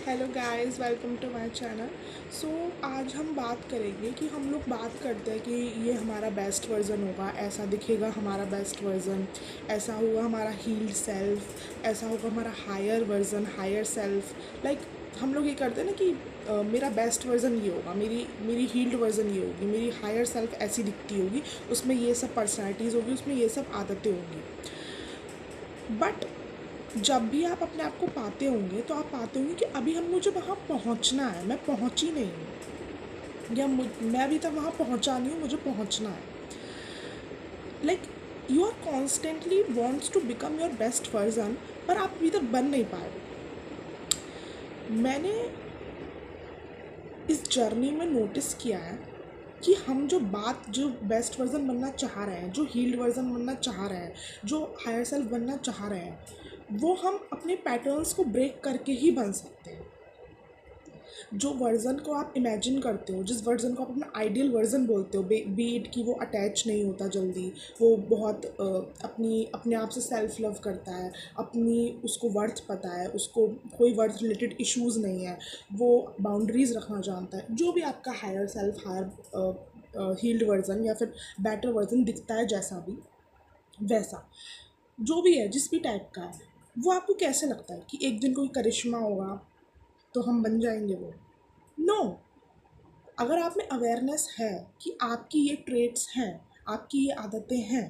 Hello guys, welcome to my channel. So आज हम बात करेंगे कि हम लोग बात करते हैं कि ये हमारा बेस्ट वर्ज़न होगा, ऐसा दिखेगा हमारा बेस्ट वर्ज़न, ऐसा होगा हमारा हील्ड सेल्फ, ऐसा होगा हमारा higher version, higher self. Like हम लोग ये करते हैं ना कि मेरा बेस्ट वर्ज़न ये होगा, मेरी मेरी हील्ड वर्ज़न ये होगी, मेरी हायर सेल्फ ऐसी दिखती होगी, उसमें ये सब पर्सनैलिटीज़ होगी, उसमें ये सब आदतें होंगी। बट जब भी आप अपने आप को पाते होंगे तो आप पाते होंगे कि अभी हम मुझे वहाँ पहुँचना है, मैं पहुँची नहीं हूँ, या मैं अभी तक वहाँ पहुँचा नहीं हूँ, मुझे पहुँचना है। Like you are constantly wants to become your best version, पर आप अभी तक बन नहीं पाए। मैंने इस जर्नी में नोटिस किया है कि हम जो बेस्ट वर्जन बनना चाह रहे हैं, जो हील्ड वर्जन बनना चाह रहे हैं, जो हायर सेल्फ बनना चाह रहे हैं, वो हम अपने पैटर्न्स को ब्रेक करके ही बन सकते हैं। जो वर्ज़न को आप इमेजिन करते हो, जिस वर्ज़न को आप अपना आइडियल वर्ज़न बोलते हो, बी इट कि वो अटैच नहीं होता जल्दी, वो बहुत अपने आप से सेल्फ लव करता है, अपनी उसको वर्थ पता है, उसको कोई वर्थ रिलेटेड इश्यूज़ नहीं है, वो बाउंड्रीज़ रखना जानता है। जो भी आपका higher self, higher healed version या फिर बेटर वर्ज़न दिखता है, जैसा भी वैसा, जो भी है, जिस भी टाइप का है, वो आपको कैसे लगता है कि एक दिन कोई करिश्मा होगा तो हम बन जाएंगे वो? नो। अगर आप में अवेयरनेस है कि आपकी ये ट्रेट्स हैं, आपकी ये आदतें हैं,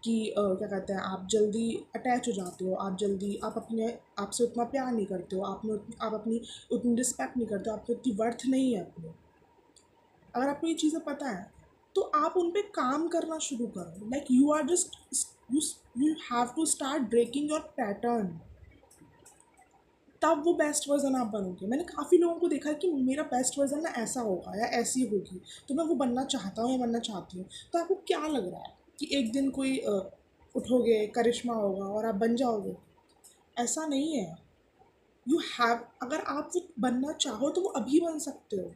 कि क्या कहते हैं, आप जल्दी अटैच हो जाते हो, आप जल्दी आप अपने आप से उतना प्यार नहीं करते हो, आप अपनी उतनी रिस्पेक्ट नहीं करते हो, आपकी उतनी वर्थ नहीं है अपनी। अगर आपको ये चीज़ें पता है तो आप उन पे काम करना शुरू करो। Like you are just you you have to start breaking your pattern, तब वो बेस्ट वर्जन आप बनोगे। मैंने काफ़ी लोगों को देखा है कि मेरा बेस्ट वर्जन ना ऐसा होगा या ऐसी होगी, तो मैं वो बनना चाहता हूँ या बनना चाहती हूँ। तो आपको क्या लग रहा है कि एक दिन कोई उठोगे, करिश्मा होगा और आप बन जाओगे? ऐसा नहीं है। यू हैव अगर आप वो बनना चाहो तो वो अभी बन सकते हो।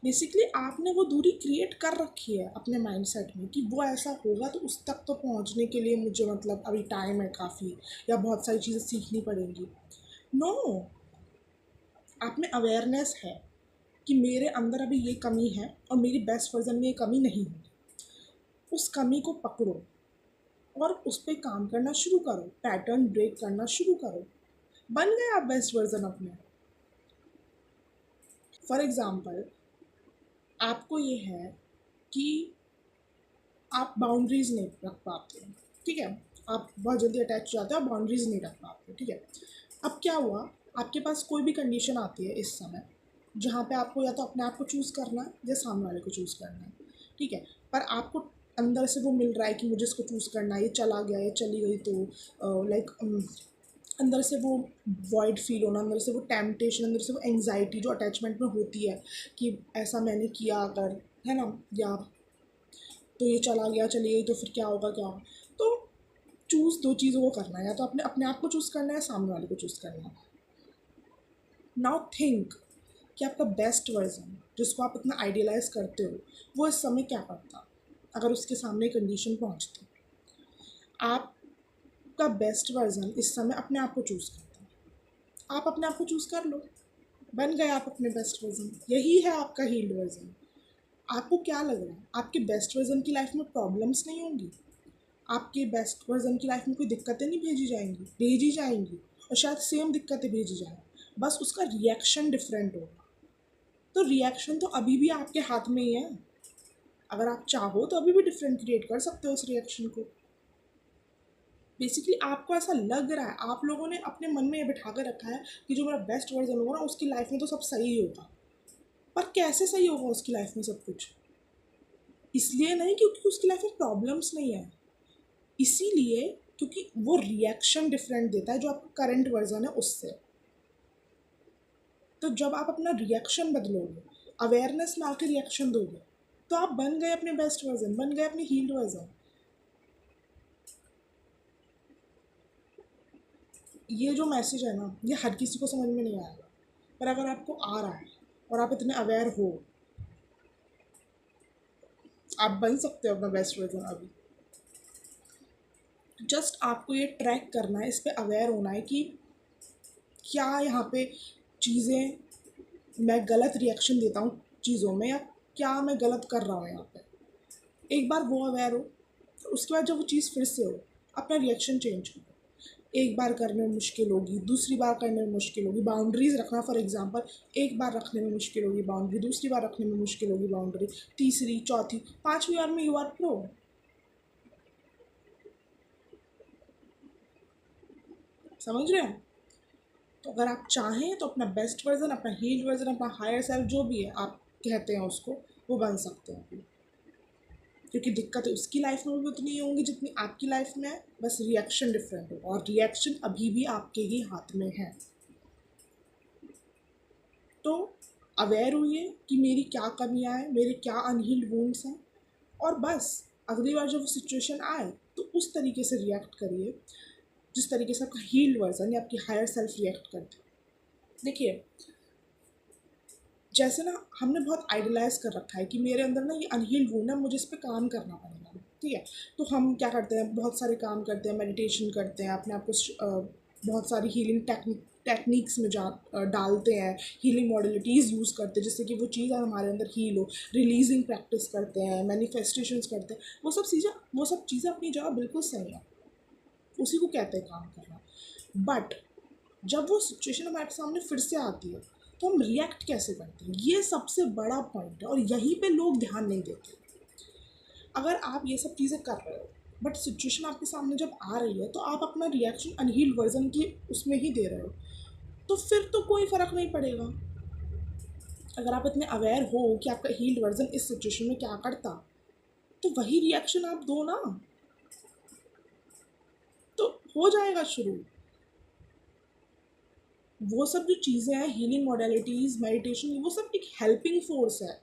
बेसिकली आपने वो दूरी क्रिएट कर रखी है अपने माइंडसेट में कि वो ऐसा होगा, तो उस तक तो पहुंचने के लिए मुझे मतलब अभी टाइम है काफ़ी, या बहुत सारी चीज़ें सीखनी पड़ेंगी। नो, आप में अवेयरनेस है कि मेरे अंदर अभी ये कमी है और मेरी बेस्ट वर्जन में ये कमी नहीं है। उस कमी को पकड़ो और उस पर काम करना शुरू करो, पैटर्न ब्रेक करना शुरू करो, बन गए आप बेस्ट वर्जन अपने। फॉर एग्ज़ाम्पल, आपको ये है कि आप बाउंड्रीज़ नहीं रख पाते, ठीक है, आप बहुत जल्दी अटैच हो जाते हो, आप बाउंड्रीज़ नहीं रख पाते, ठीक है। अब क्या हुआ, आपके पास कोई भी कंडीशन आती है इस समय जहाँ पे आपको या तो अपने आप को चूज़ करना है या सामने वाले को चूज़ करना है, ठीक है, पर आपको अंदर से वो मिल रहा है कि मुझे इसको चूज़ करना है, ये चला गया, ये चली गई, तो लाइक अंदर से वो वॉइड फील होना, अंदर से वो टेम्पटेशन, अंदर से वो एंग्जाइटी जो अटैचमेंट में होती है कि ऐसा मैंने किया अगर, है ना, या तो ये चला गया, चली गई, तो फिर क्या होगा, क्या होगा। तो चूज़ दो चीज़ों को करना है, या तो अपने अपने आप को चूज़ करना है, सामने वाले को चूज़ करना है। नाउ थिंक कि आपका बेस्ट वर्जन जिसको आप इतना आइडियलाइज करते हो, वो इस समय क्या करता अगर उसके सामने कंडीशन पहुंचती? आपका बेस्ट वर्जन इस समय अपने आप को चूज़ करता। आप अपने आप को चूज़ कर लो, बन गए आप अपने बेस्ट वर्जन। यही है आपका हील्ड वर्जन। आपको क्या लग रहा है, आपके बेस्ट वर्जन की लाइफ में प्रॉब्लम्स नहीं होंगी? आपके बेस्ट वर्जन की लाइफ में कोई दिक्कतें नहीं भेजी जाएंगी, और शायद सेम दिक्कतें भेजी जाएँ, बस उसका रिएक्शन डिफरेंट होगा। तो रिएक्शन तो अभी भी आपके हाथ में ही है। अगर आप चाहो तो अभी भी डिफरेंट क्रिएट कर सकते हो उस रिएक्शन को। बेसिकली आपको ऐसा लग रहा है, आप लोगों ने अपने मन में ये बिठा कर रखा है कि जो मेरा बेस्ट वर्जन होगा ना, उसकी लाइफ में तो सब सही होगा। पर कैसे सही होगा उसकी लाइफ में सब कुछ? इसलिए नहीं क्योंकि उसकी लाइफ में प्रॉब्लम्स नहीं है, इसीलिए क्योंकि वो रिएक्शन डिफरेंट देता है जो आपका करंट वर्जन है उससे। तो जब आप अपना रिएक्शन बदलोगे, अवेयरनेस में आके रिएक्शन दोगे, तो आप बन गए अपने बेस्ट वर्जन, बन गए अपने हील्ड वर्जन। ये जो मैसेज है ना, ये हर किसी को समझ में नहीं आएगा, पर अगर आपको आ रहा है और आप इतने अवेयर हो, आप बन सकते हो अपना बेस्ट वर्जन अभी। जस्ट आपको ये ट्रैक करना है, इस पर अवेयर होना है कि क्या यहाँ पे चीज़ें मैं गलत रिएक्शन देता हूँ चीज़ों में, या क्या मैं गलत कर रहा हूँ यहाँ पे। एक बार वो अवेयर हो, उसके बाद जब वो चीज़ फिर से हो, अपना रिएक्शन चेंज करो। एक बार करने में मुश्किल होगी, दूसरी बार करने में मुश्किल होगी। बाउंड्रीज रखना फॉर एग्जांपल, एक बार रखने में मुश्किल होगी बाउंड्री, दूसरी बार रखने में मुश्किल होगी बाउंड्री, तीसरी, चौथी, पांचवी बार में यू आर प्रो। समझ रहे हैं? तो अगर आप चाहें तो अपना बेस्ट वर्जन, अपना हील्ड वर्जन, अपना हायर सेल्फ जो भी है आप कहते हैं उसको, वो बन सकते हैं। क्योंकि दिक्कत उसकी लाइफ में भी उतनी ही होंगी जितनी आपकी लाइफ में है, बस रिएक्शन डिफरेंट होगा, और रिएक्शन अभी भी आपके ही हाथ में है। तो अवेयर हुई कि मेरी क्या कमियां हैं, मेरे क्या अनहील्ड वुंड्स हैं, और बस अगली बार जब वो सिचुएशन आए तो उस तरीके से रिएक्ट करिए जिस तरीके से आपका हील्ड वर्जन या आपकी हायर सेल्फ रिएक्ट करते। देखिए, जैसे ना हमने बहुत आइडलाइज कर रखा है कि मेरे अंदर ना ये अनहील्ड वुंड है, मुझे इस पर काम करना पड़ेगा, ठीक है। तो हम क्या करते हैं, बहुत सारे काम करते हैं, मेडिटेशन करते हैं, अपने आप को बहुत सारी हीलिंग टेक्निक्स में डालते हैं, हीलिंग मॉडलिटीज़ यूज़ करते हैं जिससे कि वो चीज़ हमारे अंदर हील हो, रिलीजिंग प्रैक्टिस करते हैं, मैनिफेस्टेशंस करते हैं। वो सब चीज़ें अपनी जगह बिल्कुल सही है, उसी को कहते हैं काम करना। बट जब वो सिचुएशन हमारे सामने फिर से आती है तो हम रिएक्ट कैसे करते हैं, ये सबसे बड़ा पॉइंट है, और यहीं पे लोग ध्यान नहीं देते। अगर आप ये सब चीज़ें कर रहे हो बट सिचुएशन आपके सामने जब आ रही है तो आप अपना रिएक्शन अनहील्ड वर्जन की उसमें ही दे रहे हो, तो फिर तो कोई फ़र्क नहीं पड़ेगा। अगर आप इतने अवेयर हो कि आपका हील्ड वर्जन इस सिचुएशन में क्या करता, तो वही रिएक्शन आप दो ना, तो हो जाएगा शुरू। वो सब जो चीज़ें हैं, हीलिंग मॉडलिटीज़, मेडिटेशन, वो सब एक हेल्पिंग फोर्स है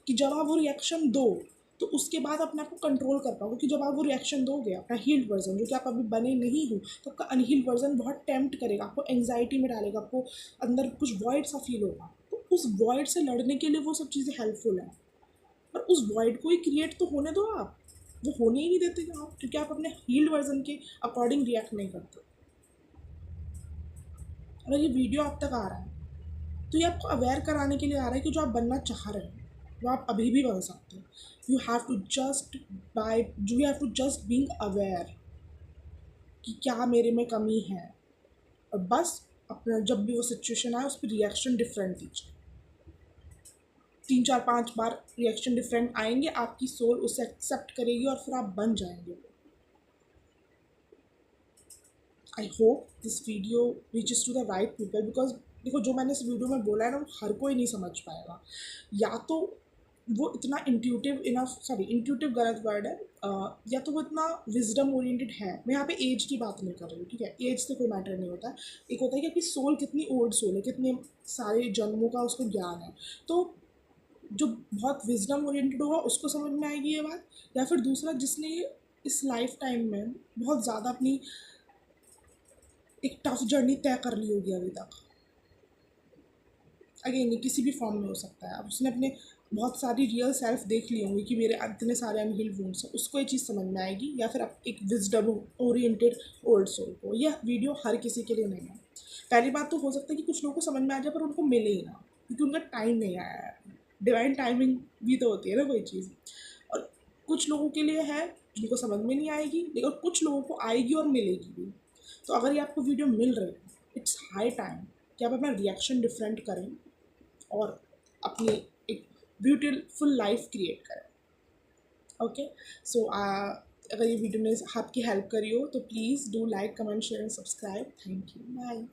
कि जब आप वो रिएक्शन दो तो उसके बाद अपने आप को कंट्रोल कर पाओ। क्योंकि जब आप वो रिएक्शन दोगे अपना हील्ड वर्जन, जो कि आप अभी बने नहीं हो, तो आपका अनहील्ड वर्जन बहुत टेम्प्ट करेगा, आपको एंग्जाइटी में डालेगा, आपको अंदर कुछ वॉइड सा फील होगा। तो उस वॉइड से लड़ने के लिए वो सब चीज़ें हेल्पफुल हैं, पर उस वॉइड को ही क्रिएट तो होने दो आप। वो होने ही नहीं देते आप, क्योंकि आप अपने हील्ड वर्जन के अकॉर्डिंग रिएक्ट नहीं करते। अगर ये वीडियो आप तक आ रहा है तो ये आपको अवेयर कराने के लिए आ रहा है कि जो आप बनना चाह रहे हैं वो आप अभी भी बन सकते हो। You have to just you have to just being aware कि क्या मेरे में कमी है, और बस अपना जब भी वो सिचुएशन आए उस पर रिएक्शन डिफरेंट दीजिए। 3 4 5 बार रिएक्शन डिफरेंट आएंगे, आपकी सोल उसे एक्सेप्ट करेगी और फिर आप बन जाएंगे। I hope this video reaches to the right people, because देखो जो मैंने इस वीडियो में बोला है ना वो हर कोई नहीं समझ पाएगा, या तो वो इतना इंट्यूटिव गलत वर्ड है, या तो वो इतना विजडम ओरिएंटेड है। मैं यहाँ पे एज की बात नहीं कर रही हूँ, ठीक है, एज से कोई मैटर नहीं होता। एक होता है कि आपकी सोल कितनी ओल्ड सोल है, कितने सारे जन्मों का उसको ज्ञान है। तो जो बहुत विजडम ओरिएंटेड होगा उसको समझ में आएगी ये बात, या फिर दूसरा जिसने इस लाइफ टाइम में बहुत ज़्यादा अपनी एक टफ जर्नी तय कर ली होगी अभी तक। अगेन ये किसी भी फॉर्म में हो सकता है, अब उसने अपने बहुत सारी रियल सेल्फ देख ली होंगी कि मेरे इतने सारे अनहील्ड वुंड्स हैं, उसको ये चीज़ समझ में आएगी, या फिर एक विजडम ओरिएंटेड ओल्ड सोल को। यह वीडियो हर किसी के लिए नहीं है। पहली बात तो हो सकता है कि कुछ लोगों को समझ में आ जाए पर उनको मिले ही ना, क्योंकि उनका टाइम नहीं आया है। डिवाइन टाइमिंग भी तो होती है ना कोई चीज़। और कुछ लोगों के लिए है जिनको समझ में नहीं आएगी, लेकिन कुछ लोगों को आएगी और मिलेगी भी। तो अगर ये आपको वीडियो मिल रही है, इट्स हाई टाइम कि आप अपना रिएक्शन डिफरेंट करें और अपनी एक ब्यूटीफुल लाइफ क्रिएट करें। ओके, सो अगर ये वीडियो ने आपकी हेल्प करी हो तो please do like, comment, share and subscribe. Thank you, bye.